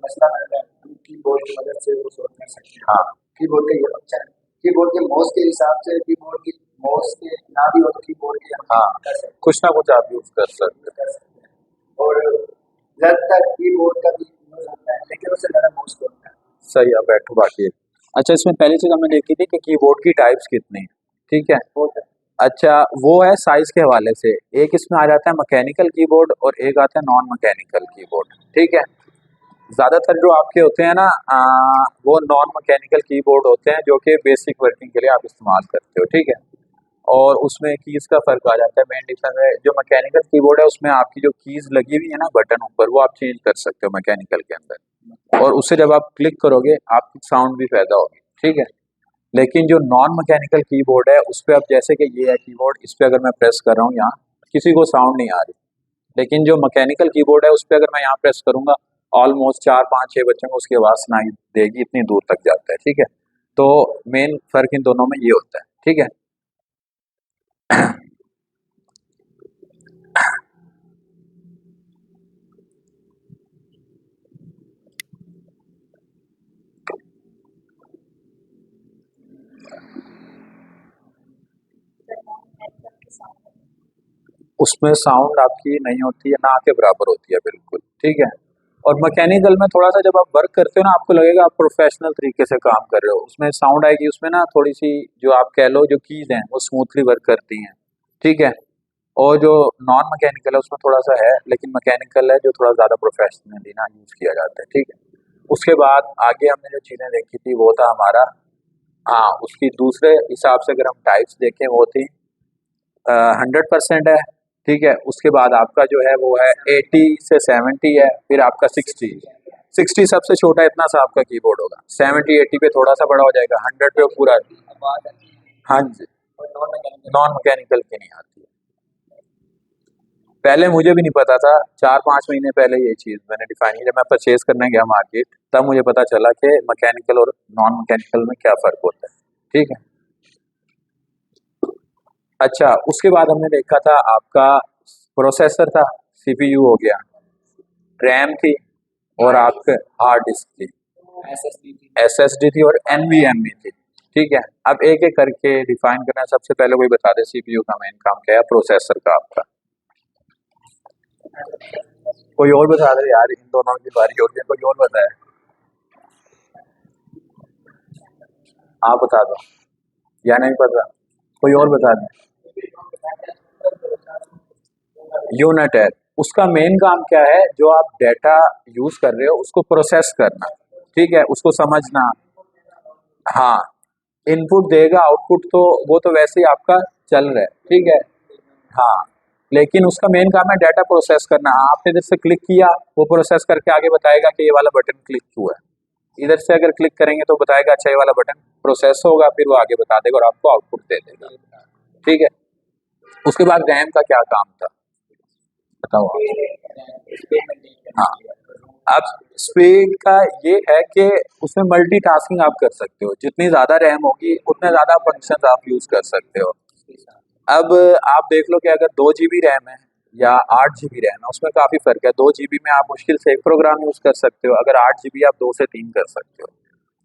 मसला है, हम कीबोर्ड की मदद से वो सॉल्व कर सकते हैं। हाँ कीबोर्ड का ये फंक्शन है, कीबोर्ड के माउस के हिसाब से, कीबोर्ड की माउस के ना भी हो तो कीबोर्ड के हम हाँ, कर सकते कुछ ना कुछ आप यूज कर सकते कर सकते हैं। और ज़्यादातर कीबोर्ड का भी यूज़ होता है, लेकिन उससे ज़्यादा माउस का होता है। हो। सही, अब बैठो बाकी। अच्छा, इसमें पहली चीज हमने देखी थी कि कीबोर्ड की टाइप्स कितनी है, ठीक है। होता है। अच्छा, वो है साइज के हवाले से, एक इसमें आ जाता है मैकेनिकल कीबोर्ड और एक आता है नॉन मैकेनिकल कीबोर्ड, ठीक है। ज्यादातर जो आपके होते हैं ना वो नॉन मैकेनिकल कीबोर्ड होते हैं जो कि बेसिक वर्किंग के लिए आप इस्तेमाल करते हो, ठीक है। और उसमें कीज का फर्क आ जाता है। मेन डिफरेंस है जो मैकेनिकल कीबोर्ड है उसमें आपकी जो कीज लगी हुई है ना बटन ऊपर, वो आप चेंज कर सकते हो मैकेनिकल के अंदर, और उससे जब आप क्लिक करोगे आपकी साउंड भी पैदा होगी, ठीक है। लेकिन जो नॉन मैकेनिकल कीबोर्ड है उस पर अब जैसे कि ये है कीबोर्ड, इस पर अगर मैं प्रेस कर रहा हूँ यहाँ, किसी को साउंड नहीं आ रही। लेकिन जो मैकेनिकल कीबोर्ड है उस पर अगर मैं यहाँ प्रेस करूंगा, ऑलमोस्ट 4 5 6 बच्चों को उसकी आवाज सुनाई देगी, इतनी दूर तक जाता है, ठीक है। तो मेन फर्क इन दोनों में ये होता है, ठीक है। उसमें साउंड आपकी नहीं होती है, ना के बराबर होती है, बिल्कुल, ठीक है। और मैकेनिकल में थोड़ा सा जब आप वर्क करते हो ना, आपको लगेगा आप प्रोफेशनल तरीके से काम कर रहे हो, उसमें साउंड आएगी, उसमें ना थोड़ी सी जो आप कह लो जो कीज हैं वो स्मूथली वर्क करती हैं, ठीक है। और जो नॉन मैकेनिकल है उसमें थोड़ा सा है, लेकिन मैकेनिकल है जो थोड़ा ज़्यादा प्रोफेशनली ना यूज़ किया जाता है, ठीक है। उसके बाद आगे हमने जो चीज़ें देखी थी वो था हमारा, हाँ, उसकी दूसरे हिसाब से अगर हम टाइप्स देखें वो थी 100% है, ठीक है। उसके बाद आपका जो है वो है 80 से 70 है, फिर आपका 60 सबसे छोटा इतना सा आपका कीबोर्ड होगा, 70 80 पे थोड़ा सा बड़ा हो जाएगा, 100 पे पूरा। आवाज़ आती है हाँ जी, और नॉन मैकेनिकल नॉन मैकेनिकल की नहीं आती है। पहले मुझे भी नहीं पता था, 4 5 महीने पहले ये चीज़ मैंने डिफाइन की, जब मैं परचेज करने गया मार्केट तब मुझे पता चला कि मैकेनिकल और नॉन मैकेनिकल में क्या फ़र्क होता है, ठीक है। अच्छा, उसके बाद हमने देखा था आपका प्रोसेसर था, सीपीयू हो गया, रैम थी, और आपके हार्ड डिस्क थी, एसएसडी थी। एसएसडी थी, और एनवीएमई थी, ठीक है। अब एक एक करके डिफाइन करना है। सबसे पहले कोई बता दे सीपीयू का मेन काम क्या है, प्रोसेसर का आपका। कोई और बता दे यार, इन दोनों की बारी हो गई, कोई और बताए, आप बता दो, या नहीं पता, कोई और बता दे। यूनिट है, उसका मेन काम क्या है, जो आप डाटा यूज कर रहे हो उसको प्रोसेस करना, ठीक है, उसको समझना। हाँ, इनपुट देगा, आउटपुट तो वो तो वैसे ही आपका चल रहा है, ठीक है। हाँ, लेकिन उसका मेन काम है डाटा प्रोसेस करना। आपने इधर से क्लिक किया, वो प्रोसेस करके आगे बताएगा कि ये वाला बटन क्लिक हुआ है। इधर से अगर क्लिक करेंगे तो बताएगा अच्छा ये वाला बटन प्रोसेस होगा, फिर वो आगे बता देगा और आपको आउटपुट दे देगा, ठीक है। उसके बाद रैम का क्या काम था, बताओ आप। हाँ, अब स्पीड का ये है कि उसमें मल्टीटास्किंग आप कर सकते हो, जितनी ज़्यादा रैम होगी उतने ज़्यादा फंक्शन आप यूज़ कर सकते हो। अब आप देख लो कि अगर 2 GB रैम है या 8 GB रैम है, उसमें काफ़ी फ़र्क है। 2 GB में आप मुश्किल से एक प्रोग्राम यूज़ कर सकते हो, अगर 8 GB आप 2 से 3 कर सकते हो।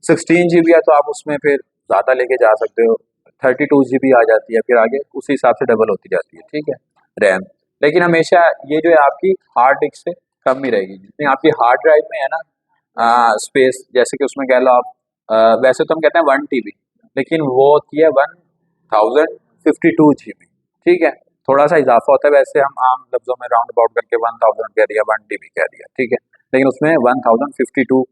16 GB है तो आप उसमें फिर ज़्यादा लेके जा सकते हो, 32 GB आ जाती है, फिर आगे उसी हिसाब से डबल होती जाती है, ठीक है, रैम। लेकिन हमेशा ये जो है आपकी हार्ड डिस्क से कम ही रहेगी, जितनी आपकी हार्ड ड्राइव में है ना स्पेस, जैसे कि उसमें कह लो आप वैसे तो हम कहते हैं 1 TB, लेकिन वो होती है 1052 GB, ठीक है। थोड़ा सा इजाफा होता है, वैसे हम आम लफ्जों में राउंड अबाउट करके 1000 कह दिया, 1 TB कह दिया, ठीक है। लेकिन उसमें 1052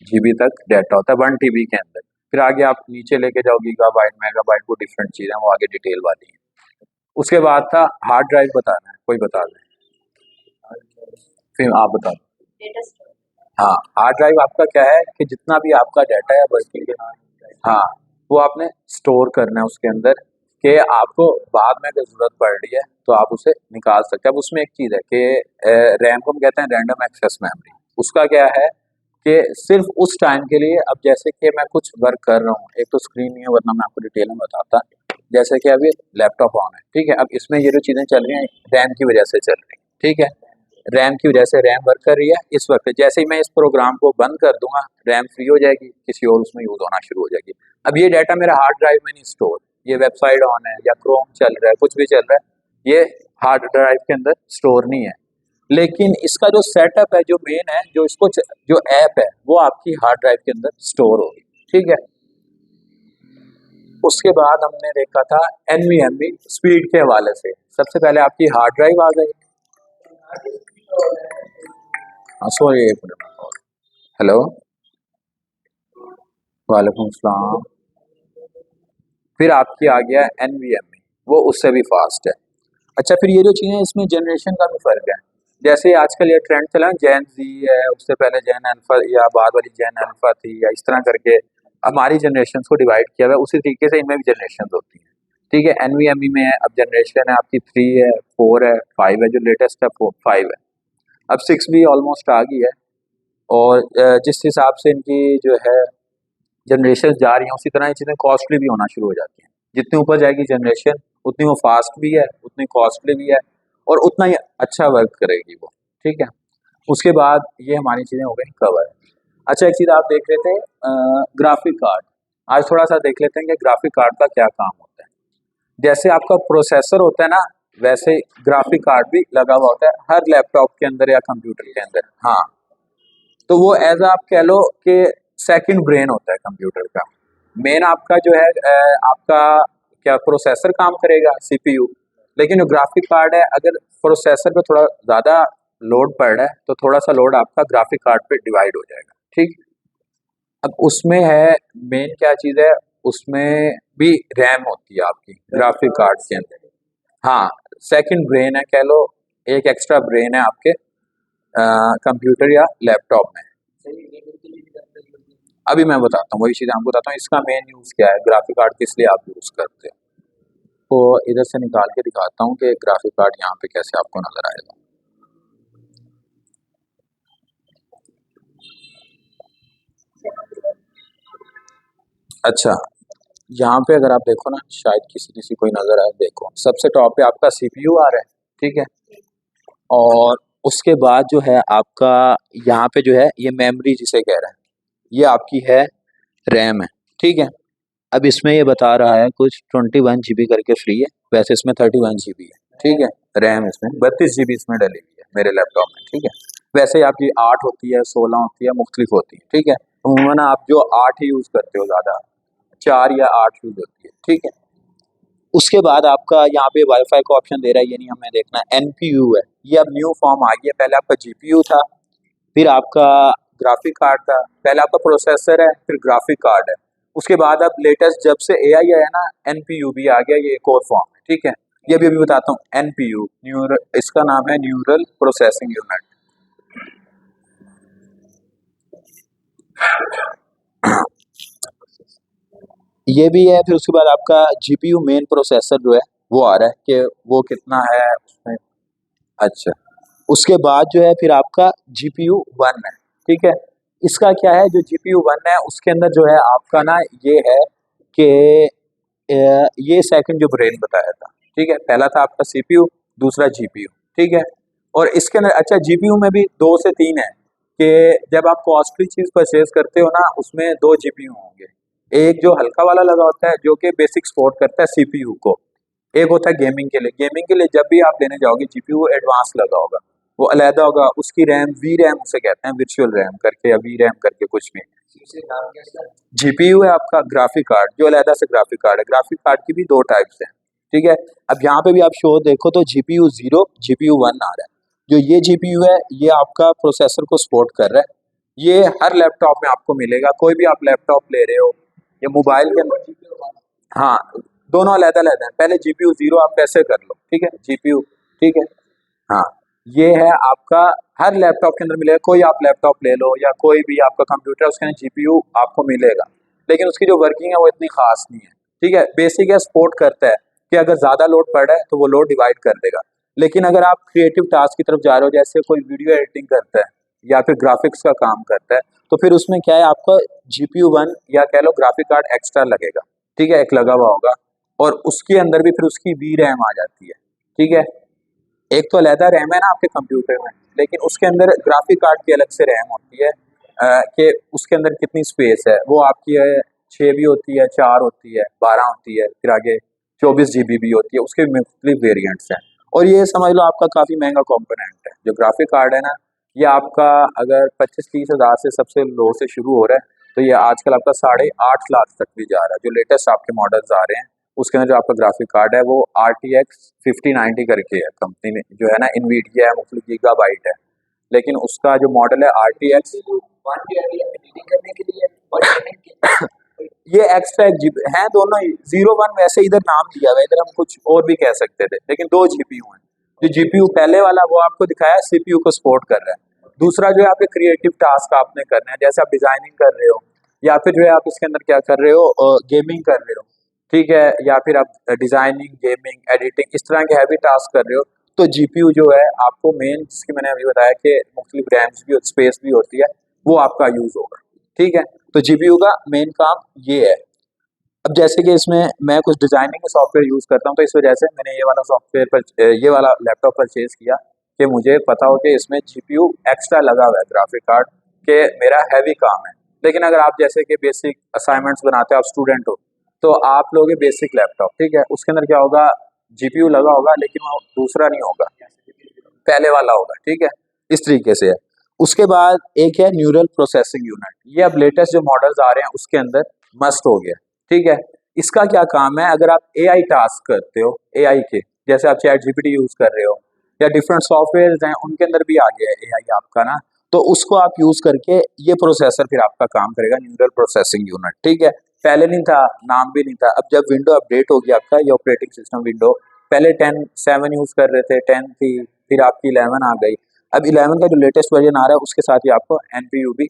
GB तक डाटा होता है 1 TB के अंदर। फिर आगे आप नीचे लेके जाओ गीगाबाइट मेगाबाइट, वो डिफरेंट चीज़ है, वो आगे डिटेल वाली है। उसके बाद था हार्ड ड्राइव, बताना है, कोई बता दे, फिर आप बता दो। हाँ, हार्ड ड्राइव आपका क्या है कि जितना भी आपका डाटा है वर्किंग, हाँ, वो आपने स्टोर करना है उसके अंदर, कि आपको बाद में अगर ज़रूरत पड़ रही है तो आप उसे निकाल सकते हैं। अब उसमें एक चीज़ है कि रैम को हम कहते हैं रैंडम एक्सेस मेमोरी। उसका क्या है कि सिर्फ उस टाइम के लिए, अब जैसे कि मैं कुछ वर्क कर रहा हूँ, एक तो स्क्रीन नहीं है वरना मैं आपको डिटेल में बताता, जैसे कि अभी लैपटॉप ऑन है, ठीक है। अब इसमें ये जो चीज़ें चल रही हैं रैम की वजह से चल रही हैं, ठीक है। रैम की वजह से रैम वर्क कर रही है इस वक्त। जैसे ही मैं इस प्रोग्राम को बंद कर दूंगा रैम फ्री हो जाएगी, किसी और उसमें यूज होना शुरू हो जाएगी। अब ये डाटा मेरा हार्ड ड्राइव में नहीं स्टोर, ये वेबसाइट ऑन है या क्रोम चल रहा है, कुछ भी चल रहा है, ये हार्ड ड्राइव के अंदर स्टोर नहीं है। लेकिन इसका जो सेटअप है, जो मेन है, जो इसको जो ऐप है वो आपकी हार्ड ड्राइव के अंदर स्टोर होगी, ठीक है। उसके बाद हमने देखा था NVMe स्पीड के हवाले से। सबसे पहले आपकी हार्ड ड्राइव आ गई। सॉरी, एक मिनट। हेलो, वालेकुम सलाम। फिर आपकी आ गया NVMe, वो उससे भी फास्ट है। अच्छा, फिर ये जो चीज़ें इसमें जनरेशन का भी फ़र्क है। जैसे आजकल ये ट्रेंड चला जेन जी है, उससे पहले जेन अल्फा या बाद वाली जेन अल्फा थी, या इस तरह करके हमारी जनरेशन को डिवाइड किया हुआ है। उसी तरीके से इनमें भी जनरेशन होती हैं, ठीक है। NVMe में अब जनरेशन है आपकी 3 है, 4 है, 5 है, जो लेटेस्ट है 5 है। अब 6 भी ऑलमोस्ट आ गई है। और जिस हिसाब से इनकी जो है जनरेशन जा रही हैं, उसी तरह ये चीज़ें कॉस्टली भी होना शुरू हो जाती हैं। जितनी ऊपर जाएगी जनरेशन उतनी वो फास्ट भी है, उतनी कॉस्टली भी है, और उतना ही अच्छा वर्क करेगी वो, ठीक है। उसके बाद ये हमारी चीज़ें हो गई कवर। अच्छा, एक चीज़ आप देख रहे थे ग्राफिक कार्ड। आज थोड़ा सा देख लेते हैं कि ग्राफिक कार्ड का क्या काम होता है। जैसे आपका प्रोसेसर होता है ना, वैसे ग्राफिक कार्ड भी लगा हुआ होता है हर लैपटॉप के अंदर या कंप्यूटर के अंदर। हाँ, तो वो एज आप कह लो कि सेकंड ब्रेन होता है कंप्यूटर का। मेन आपका जो है आपका क्या प्रोसेसर काम करेगा, CPU। लेकिन जो ग्राफिक कार्ड है, अगर प्रोसेसर पे थोड़ा ज़्यादा लोड पड़ रहा है तो थोड़ा सा लोड आपका ग्राफिक कार्ड पे डिवाइड हो जाएगा, ठीक। अब उसमें है मेन क्या चीज़ है, उसमें भी रैम होती है आपकी ग्राफिक कार्ड के अंदर। हाँ, सेकंड ब्रेन है कह लो, एक एक्स्ट्रा ब्रेन है आपके कंप्यूटर या लैपटॉप में। अभी मैं बताता हूँ, वही चीज़ आपको बताता हूँ इसका मेन यूज़ क्या है, ग्राफिक कार्ड किस लिए आप यूज़ करते हो। तो इधर से निकाल के दिखाता हूँ कि ग्राफिक कार्ड यहाँ पे कैसे आपको नज़र आएगा। अच्छा, यहाँ पे अगर आप देखो ना, शायद किसी कोई नज़र आए, देखो सबसे टॉप पे आपका CPU आ रहा है, ठीक है। और उसके बाद जो है आपका यहाँ पे जो है ये मेमोरी जिसे कह रहा है, ये आपकी है रैम है, ठीक है। अब इसमें ये बता रहा है कुछ 21 GB करके फ्री है, वैसे इसमें 31 GB है, ठीक है। रैम इसमें 32 GB इसमें डली हुई है मेरे लैपटॉप में, ठीक है। वैसे आपकी 8 होती है, 16 होती है, मुख्तलिफ होती है, ठीक है। अमूमन आप जो 8 ही यूज़ करते हो, ज़्यादा 4 या 8 यूज़ होती है, ठीक है। उसके बाद आपका यहाँ पे वाईफाई का ऑप्शन दे रहा है, ये नहीं हमें देखना। NPU है, ये अब न्यू फॉर्म आ गया। पहले आपका GPU था, फिर आपका ग्राफिक कार्ड था, पहले आपका प्रोसेसर है, फिर ग्राफिक कार्ड है। उसके बाद अब लेटेस्ट जब से AI आया ना, NPU भी आ गया, ये एक और फॉर्म है, ठीक है। ये भी अभी बताता हूँ। NPU न्यूरल, इसका नाम है न्यूरल प्रोसेसिंग यूनिट। ये भी है। फिर उसके बाद आपका GPU मेन प्रोसेसर जो है वो आ रहा है कि वो कितना है उसमें। अच्छा, उसके बाद जो है फिर आपका GPU 1 है, ठीक है। इसका क्या है, जो GPU 1 है उसके अंदर जो है आपका ना ये है कि ये सेकंड जो ब्रेन बताया था, ठीक है। पहला था आपका CPU, दूसरा GPU, ठीक है। और इसके अंदर अच्छा GPU में भी 2 से 3 है कि जब आप कॉस्टली चीज़ परचेज करते हो ना, उसमें 2 GPU होंगे। एक जो हल्का वाला लगा होता है जो कि बेसिक सपोर्ट करता है CPU को, एक होता है गेमिंग के लिए। गेमिंग के लिए जब भी आप लेने जाओगे GPU एडवांस लगा होगा, वो अलहदा होगा। उसकी रैम VRAM उसे कहते हैं, वर्चुअल रैम करके या VRAM करके कुछ भी। GPU है आपका ग्राफिक कार्ड, जो अलहदा से ग्राफिक कार्ड है। ग्राफिक कार्ड की भी 2 टाइप्स हैं, ठीक है। अब यहाँ पे भी आप शो देखो तो GPU 0, GPU 1 आ रहा है। जो ये GPU है ये आपका प्रोसेसर को सपोर्ट कर रहा है। ये हर लैपटॉप में आपको मिलेगा, कोई भी आप लैपटॉप ले रहे हो या मोबाइल के अंदर। हाँ, दोनों अलग-अलग हैं। पहले GPU 0 आप कैसे कर लो, ठीक है, GPU, ठीक है। हाँ, ये है आपका हर लैपटॉप के अंदर मिलेगा। कोई आप लैपटॉप ले लो या कोई भी आपका कंप्यूटर, उसके अंदर GPU आपको मिलेगा। लेकिन उसकी जो वर्किंग है वो इतनी खास नहीं है, ठीक है। बेसिक है, सपोर्ट करता है कि अगर ज़्यादा लोड पड़ रहा है तो वो लोड डिवाइड कर देगा। लेकिन अगर आप क्रिएटिव टास्क की तरफ जा रहे हो, जैसे कोई वीडियो एडिटिंग करता है या फिर ग्राफिक्स का काम करता है, तो फिर उसमें क्या है आपका GPU 1 या कह लो ग्राफिक कार्ड एक्स्ट्रा लगेगा, ठीक है, एक लगा हुआ होगा। और उसके अंदर भी फिर उसकी VRAM आ जाती है, ठीक है। एक तो अलहदा रैम है ना आपके कंप्यूटर में, लेकिन उसके अंदर ग्राफिक कार्ड की अलग से रैम होती है, कि उसके अंदर कितनी स्पेस है वो आपकी है, 6 भी होती है, 4 होती है, 12 होती है, फिर आगे 24 GB भी होती है, उसके मुख्तलिफ वेरिएंट्स हैं। और ये समझ लो आपका काफ़ी महंगा कंपोनेंट है जो ग्राफिक कार्ड है ना, ये आपका अगर 25-30 हज़ार से सबसे लो से शुरू हो रहा है, तो ये आजकल आपका 8.5 लाख तक भी जा रहा है। जो लेटेस्ट आपके मॉडल्स आ रहे हैं उसके अंदर जो आपका ग्राफिक कार्ड है वो RTX 5090 करके है, कंपनी ने जो है ना, इनवीडिया है, मुख्तलिफ गीगाबाइट है, लेकिन उसका जो मॉडल है RTX, वन रीडिंग करने के लिए और गेमिंग के लिए। ये एक्स्ट्रा एक जीबी है, दोनों ही 01 वैसे इधर नाम दिया हुआ है, इधर हम कुछ और भी कह सकते थे, लेकिन 2 GPU हैं। जो GPU पहले वाला वो आपको दिखाया CPU को सपोर्ट कर रहा है, दूसरा जो है आपके क्रिएटिव टास्क आपने करने हैं, जैसे आप डिजाइनिंग कर रहे हो या फिर जो है आप इसके अंदर क्या कर रहे हो, गेमिंग कर रहे हो, ठीक है, या फिर आप डिजाइनिंग, गेमिंग, एडिटिंग इस तरह के हैवी टास्क कर रहे हो, तो GPU जो है आपको मेन, जिसकी मैंने अभी बताया कि मुख्तलिफ रैम्स भी, स्पेस भी होती है, वो आपका यूज होगा, ठीक है। तो GPU का मेन काम ये है। अब जैसे कि इसमें मैं कुछ डिजाइनिंग के सॉफ्टवेयर यूज करता हूँ, तो इस वजह से मैंने ये वाला सॉफ्टवेयर पर ये वाला लैपटॉप परचेज किया कि मुझे पता हो कि इसमें GPU एक्स्ट्रा लगा हुआ है ग्राफिक कार्ड, के मेरा हैवी काम है। लेकिन अगर आप जैसे कि बेसिक असाइनमेंट्स बनाते हो, आप स्टूडेंट हो, तो आप लोगे बेसिक लैपटॉप, ठीक है, उसके अंदर क्या होगा, GPU लगा होगा लेकिन वो दूसरा नहीं होगा, पहले वाला होगा, ठीक है, इस तरीके से है। उसके बाद एक है न्यूरल प्रोसेसिंग यूनिट, ये अब लेटेस्ट जो मॉडल्स आ रहे हैं उसके अंदर मस्ट हो गया, ठीक है। इसका क्या काम है, अगर आप AI टास्क करते हो, AI के जैसे आप चैट GPT यूज कर रहे हो या डिफरेंट सॉफ्टवेयर हैं उनके अंदर भी आ गया है AI आपका ना, तो उसको आप यूज करके ये प्रोसेसर फिर आपका काम करेगा, न्यूरल प्रोसेसिंग यूनिट, ठीक है। पहले नहीं था, नाम भी नहीं था, अब जब विंडो अपडेट हो गया आपका, ये ऑपरेटिंग सिस्टम विंडो, पहले 10 7 यूज कर रहे थे, 10 थी, फिर आपकी 11 आ गई, अब 11 का जो लेटेस्ट वर्जन आ रहा है उसके साथ ही आपको NPU भी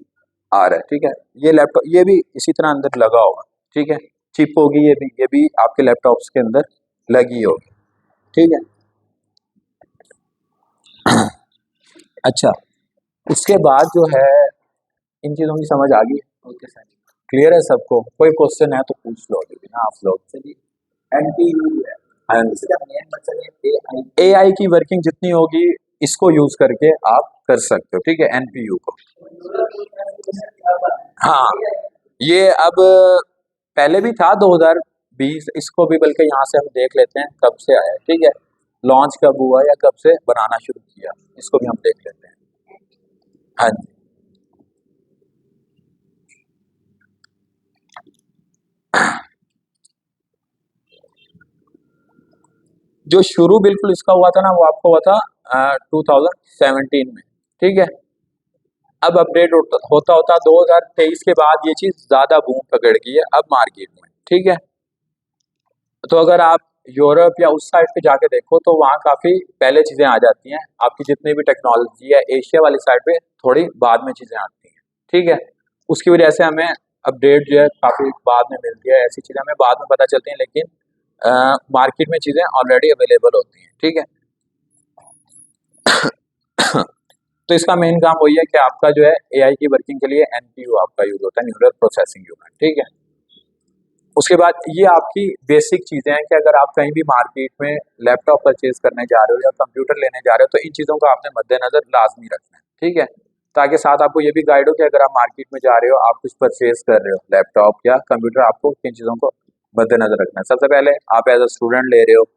आ रहा है, ठीक है। ये लैपटॉप ये भी इसी तरह अंदर लगा होगा, ठीक है, चिप होगी, ये भी आपके लैपटॉप्स के अंदर लगी होगी, ठीक है। अच्छा, उसके बाद जो है इन चीज़ों की समझ आ गई, ओके सर। क्लियर है सबको, कोई क्वेश्चन है तो पूछ लो अभी ना आप लोग। चलिए एनटीयू है, हाँ, इसका मेन मकसद है एआई। AI की वर्किंग जितनी होगी इसको यूज करके आप कर सकते हो, ठीक है, NPU को। हाँ, ये अब पहले भी था 2020, इसको भी बल्कि यहाँ से हम देख लेते हैं कब से आया है, ठीक है, लॉन्च कब हुआ या कब से बनाना शुरू किया, इसको भी हम देख लेते हैं। हाँ जी, जो शुरू बिल्कुल इसका हुआ था ना वो आपको हुआ था 2017 में, ठीक है। अब अपडेट होता होता 2023 के बाद ये चीज ज्यादा बूम पकड़ गई है अब मार्केट में, ठीक है। तो अगर आप यूरोप या उस साइड पे जाके देखो तो वहाँ काफी पहले चीजें आ जाती हैं, आपकी जितनी भी टेक्नोलॉजी है एशिया वाली साइड पे थोड़ी बाद में चीजें आती हैं, ठीक है। उसकी वजह से हमें अपडेट जो है काफी बाद में मिलती है, ऐसी चीजें हमें बाद में पता चलती हैं, लेकिन मार्केट में चीजें ऑलरेडी अवेलेबल होती हैं, ठीक है। तो इसका मेन काम वही है कि आपका जो है AI की वर्किंग के लिए NPU आपका यूज होता है, न्यूरल प्रोसेसिंग यूनिट, ठीक है। उसके बाद ये आपकी बेसिक चीजें हैं कि अगर आप कहीं भी मार्केट में लैपटॉप परचेज करने जा रहे हो या कंप्यूटर लेने जा रहे हो तो इन चीजों का आपने मद्देनजर लाजमी रखना है, ठीक है, ताकि साथ आपको ये भी गाइड हो कि अगर आप मार्केट में जा रहे हो, आप कुछ परचेज कर रहे हो लैपटॉप या कंप्यूटर, आपको किन चीजों को मद्देनजर रखना है। सबसे पहले आप एज अ स्टूडेंट ले रहे हो,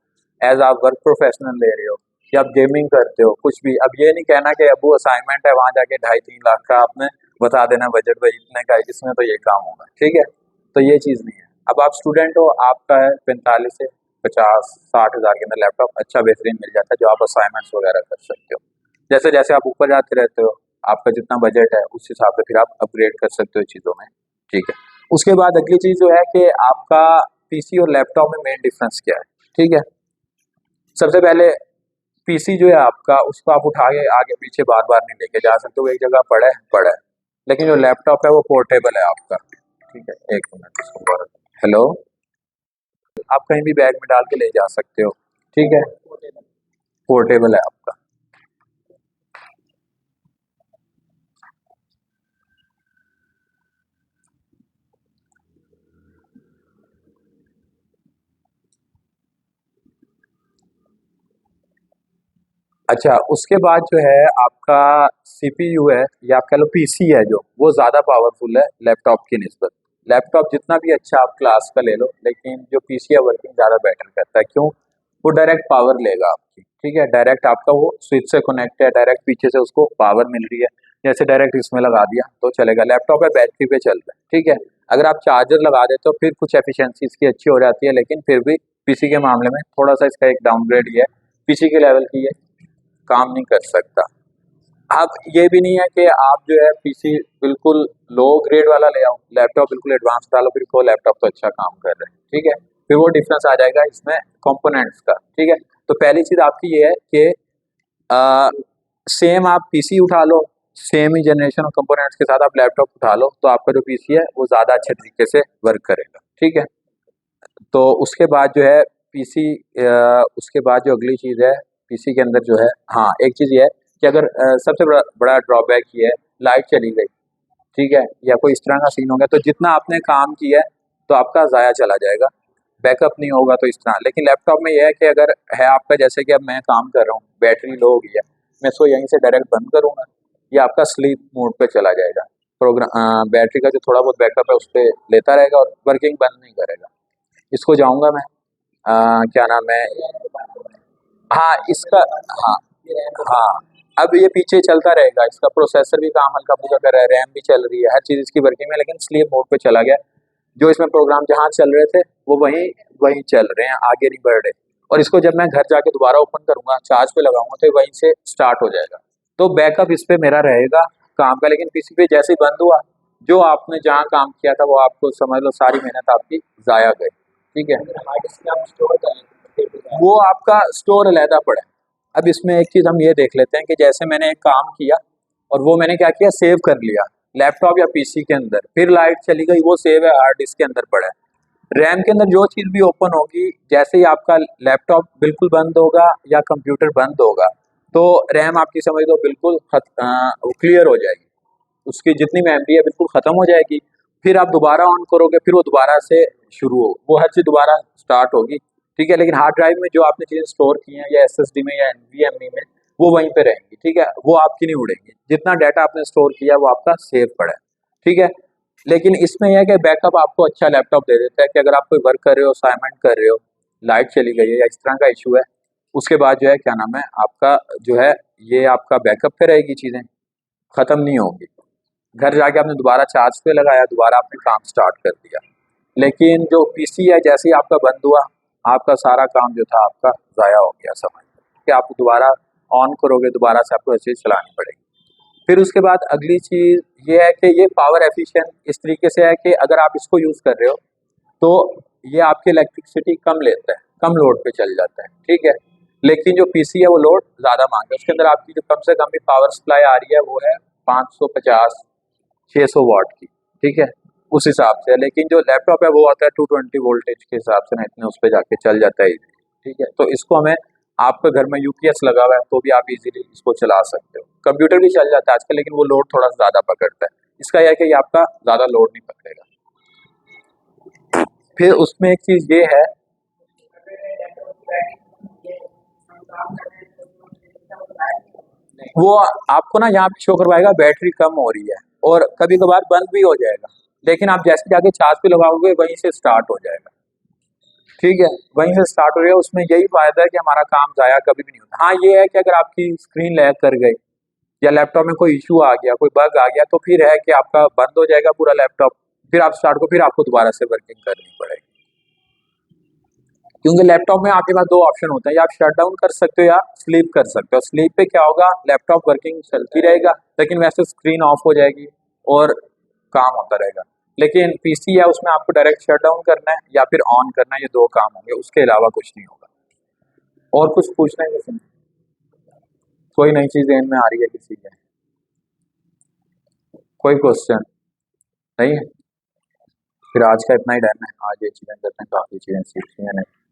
एज आप वर्क प्रोफेशनल ले रहे हो, या आप गेमिंग करते हो, कुछ भी, अब ये नहीं कहना कि अबू असाइनमेंट है वहां जाके 2.5-3 लाख का आपने बता देना बजट भाई इतने का है, इसमें तो ये काम होगा, ठीक है। तो ये चीज नहीं है। अब आप स्टूडेंट हो, आपका है 45 से 50 60 हज़ार के अंदर लैपटॉप अच्छा बेहतरीन मिल जाता है जो आप असाइनमेंट्स वगैरह कर सकते हो। जैसे जैसे आप ऊपर जाते रहते हो, आपका जितना बजट है उस हिसाब से फिर आप अपग्रेड कर सकते हो चीज़ों में, ठीक है। उसके बाद अगली चीज़ जो है कि आपका PC और लैपटॉप में मेन डिफरेंस क्या है, ठीक है। सबसे पहले PC जो है आपका, उसको आप उठा के आगे पीछे बार बार नहीं लेके जा सकते, वो एक जगह पड़ा है, लेकिन जो लैपटॉप है वो पोर्टेबल है आपका, ठीक है। एक मिनट इसको, हेलो, आप कहीं भी बैग में डाल के ले जा सकते हो, ठीक है, पोर्टेबल है आपका। अच्छा, उसके बाद जो है आपका सीपीयू है या आप कह लो पीसी है, जो वो ज़्यादा पावरफुल है लैपटॉप की निस्बत। लैपटॉप जितना भी अच्छा आप क्लास का ले लो, लेकिन जो पीसी है वर्किंग ज़्यादा बेटर करता है। क्यों? वो डायरेक्ट पावर लेगा आपकी, ठीक है? डायरेक्ट आपका वो स्विच से कनेक्ट है, डायरेक्ट पीछे से उसको पावर मिल रही है। जैसे डायरेक्ट इसमें लगा दिया तो चलेगा। लैपटॉप है बैटरी पे चल रहा है, ठीक है? अगर आप चार्जर लगा देते हो फिर कुछ एफिशिएंसी इसकी अच्छी हो जाती है, लेकिन फिर भी पीसी के मामले में थोड़ा-सा इसका एक डाउनग्रेड ही है। पीसी के लेवल की ये काम नहीं कर सकता। अब ये भी नहीं है कि आप जो है पीसी बिल्कुल लो ग्रेड वाला ले आओ, लैपटॉप बिल्कुल एडवांस डालो, फिर को लैपटॉप तो अच्छा काम कर रहा है, ठीक है? फिर वो डिफरेंस आ जाएगा इसमें कंपोनेंट्स का, ठीक है? तो पहली चीज़ आपकी ये है कि सेम आप पीसी उठा लो, सेम ही जनरेशन और कंपोनेंट्स के साथ आप लैपटॉप उठा लो, तो आपका जो पीसी है वो ज़्यादा अच्छे तरीके से वर्क करेगा, ठीक है? तो उसके बाद जो है पीसी उसके बाद जो अगली चीज़ है पीसी के अंदर जो है, हाँ, एक चीज़ ये है कि अगर सबसे बड़ा बड़ा ड्रॉबैक ये है, लाइट चली गई, ठीक है? या कोई इस तरह का सीन हो गया, तो जितना आपने काम किया है, तो आपका ज़ाया चला जाएगा, बैकअप नहीं होगा तो इस तरह। लेकिन लैपटॉप में ये है कि अगर है आपका, जैसे कि अब मैं काम कर रहा हूँ, बैटरी लो हो गई है, मैं इसको यहीं से डायरेक्ट बंद करूँगा, ये आपका स्लीप मोड पे चला जाएगा। बैटरी का जो थोड़ा बहुत बैकअप है उस पे लेता रहेगा और वर्किंग बंद नहीं करेगा। इसको जाऊँगा मैं, क्या नाम है, हाँ, इसका, हाँ, हाँ, अब ये पीछे चलता रहेगा, इसका प्रोसेसर भी काम हल्का-फुल्का कर रहा है, रैम भी चल रही है, हर चीज़ इसकी वर्किंग है, लेकिन स्लीप मोड पे चला गया। जो इसमें प्रोग्राम जहाँ चल रहे थे, वो वहीं वहीं चल रहे हैं, आगे नहीं बढ़ रहे। और इसको जब मैं घर जाके दोबारा ओपन करूँगा, चार्ज पे लगाऊँगा, तो ये वहीं से स्टार्ट हो जाएगा। तो बैकअप इस पे मेरा रहेगा काम का, लेकिन पीसी पे जैसे ही बंद हुआ, जो आपने जहाँ काम किया था, वो आपको समझ लो सारी मेहनत आपकी ज़ाया गई, ठीक है? हार्ड डिस्क में आप स्टोर कर लेते हैं। वो आपका स्टोर अलहदा पड़ा है। अब इसमें एक चीज़ हम ये देख लेते हैं कि जैसे मैंने एक काम किया और वो मैंने क्या किया, सेव कर लिया लैपटॉप या पीसी के अंदर, फिर लाइट चली गई, वो सेव है हार्ड डिस्क के अंदर पड़ा है। रैम के अंदर जो चीज़ भी ओपन होगी, जैसे ही आपका लैपटॉप बिल्कुल बंद होगा या कंप्यूटर बंद होगा, तो रैम आपकी समझ लो बिल्कुल वो क्लियर हो जाएगी। उसकी जितनी मेमोरी है बिल्कुल ख़त्म हो जाएगी। फिर आप दोबारा ऑन करोगे, फिर वो दोबारा से शुरू हो, वो हर चीज़ दोबारा स्टार्ट होगी, ठीक है? लेकिन हार्ड ड्राइव में जो आपने चीज़ें स्टोर की हैं या एसएसडी में या एनवीएमई में, वो वहीं पे रहेंगी, ठीक है? वो आपकी नहीं उड़ेंगी। जितना डाटा आपने स्टोर किया वो आपका सेव पड़ा है, ठीक है? लेकिन इसमें यह है कि बैकअप आपको अच्छा लैपटॉप दे देता है कि अगर आप कोई वर्क कर रहे हो, असाइनमेंट कर रहे हो, लाइट चली गई है या इस तरह का इश्यू है, उसके बाद जो है क्या नाम है आपका, जो है ये आपका बैकअप पे रहेगी चीज़ें, ख़त्म नहीं होंगी। घर जाके आपने दोबारा चार्ज पे लगाया, दोबारा आपने काम स्टार्ट कर दिया। लेकिन जो पीसी है जैसे ही आपका बंद हुआ, आपका सारा काम जो था आपका ज़ाया हो गया, समझ कि आप दोबारा ऑन करोगे, दोबारा से आपको हर चीज़ चलानी पड़ेगी। फिर उसके बाद अगली चीज़ ये है कि ये पावर एफिशिएंट इस तरीके से है कि अगर आप इसको यूज़ कर रहे हो, तो ये आपकी इलेक्ट्रिसिटी कम लेता है, कम लोड पे चल जाता है, ठीक है? लेकिन जो पीसी है वो लोड ज़्यादा माँगता है, उसके अंदर आपकी जो कम से कम भी पावर सप्लाई आ रही है वो है 550 600 वॉट की, ठीक है? उस हिसाब से है, लेकिन जो लैपटॉप है वो आता है 220 वोल्टेज के हिसाब से ना, इतने उस पे जाके चल जाता है easily, ठीक है? तो इसको हमें, आपके घर में यूपीएस लगा हुआ है तो भी आप इजीली इसको चला सकते हो। कंप्यूटर भी चल जाता है आजकल, लेकिन वो लोड थोड़ा ज़्यादा पकड़ता है। इसका यह है कि ये आपका ज़्यादा लोड नहीं पकड़ेगा। फिर उसमें एक चीज़ ये है, वो आपको ना यहाँ पे शो करवाएगा बैटरी कम हो रही है और कभी-कभार बंद भी हो जाएगा। लेकिन आप जैसे जाके चार्ज पे लगाओगे वहीं से स्टार्ट हो जाएगा, ठीक है? वहीं से स्टार्ट हो जाएगा, उसमें यही फ़ायदा है कि हमारा काम ज़ाया कभी भी नहीं होता। हाँ, ये है कि अगर आपकी स्क्रीन लैग कर गई या लैपटॉप में कोई इश्यू आ गया, कोई बग आ गया, तो फिर है कि आपका बंद हो जाएगा पूरा लैपटॉप, फिर आप स्टार्ट को फिर आपको दोबारा से वर्किंग करनी पड़ेगी। क्योंकि लैपटॉप में आपके पास 2 ऑप्शन होते हैं, या आप शट डाउन कर सकते हो या स्लीप कर सकते हो। स्लीप पे क्या होगा, लैपटॉप वर्किंग चलती रहेगा, लेकिन वैसे स्क्रीन ऑफ हो जाएगी और काम होता रहेगा। लेकिन पीसी है उसमें आपको डायरेक्ट शट डाउन करना है या फिर ऑन करना है, ये 2 काम होंगे, उसके अलावा कुछ नहीं होगा। और कुछ पूछना है किसी ने? कोई नई चीज़ ज़हन में आ रही है किसी के? कोई क्वेश्चन नहीं है? फिर आज का इतना ही डन है, आज ये चीज़ें करते हैं, काफ़ी चीज़ें सीखी मैंने।